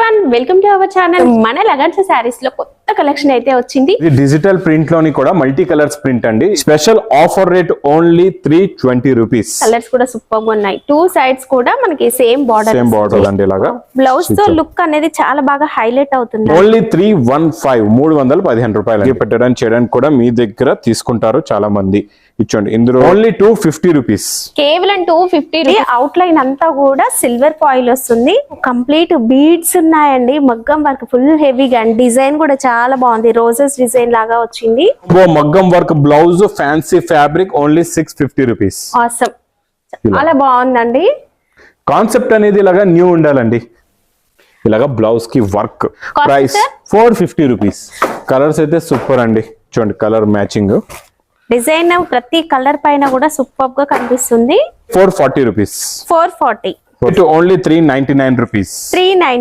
Everyone, welcome to our channel. మన లగన్స్ సారీస్ లో కొత్త కలెక్షన్ అయితే వచ్చింది. ఇది డిజిటల్ ప్రింట్ లోని కూడా మల్టీ కలర్స్ ప్రింట్ అండి. Special offer rate only 320 rupees. Colours కూడా సూపర్ గా ఉన్నాయి. టూ సైడ్స్ కూడా మనకి సేమ్ బార్డర్ అండి. ఇలాగా బ్లౌజ్ తో లుక్ అనేది చాలా బాగా హైలైట్ అవుతుంది. ఓన్లీ 315 రూపాయలు పెట్టడానికి చేయడానికి కూడా మీ దగ్గర తీసుకుంటారు చాలా మంది. ఇచ్చండి ఇందులో ఓన్లీ 250 రూపీస్, కేవలం 250. అవుట్ లైన్ అంతా కూడా సిల్వర్ ఫాయిల్ వస్తుంది. కంప్లీట్ బీడ్స్ ఉన్నాయండి. మగ్గం వర్క్ ఫుల్ హెవీగా అండ్ డిజైన్ కూడా చాలా బాగుంది. రోజెస్ డిజైన్ లాగా వచ్చింది. మగ్గం work blouse fancy fabric only 650 rupees. Awesome, చాలా బాగుందండి. కాన్సెప్ట్ అనేది ఇలాగా న్యూ ఉండాలండి. ఇలాగా బ్లౌజ్ కి వర్క్. Price 450 rupees. కలర్స్ అయితే సూపర్ అండి. చూడండి కలర్ మ్యాచింగ్. డిజైన్ ప్రతి కలర్ పైన కూడా సూపర్ గా కనిపిస్తుంది. 440 రూపీస్. 440. Only 399 rupees. 399.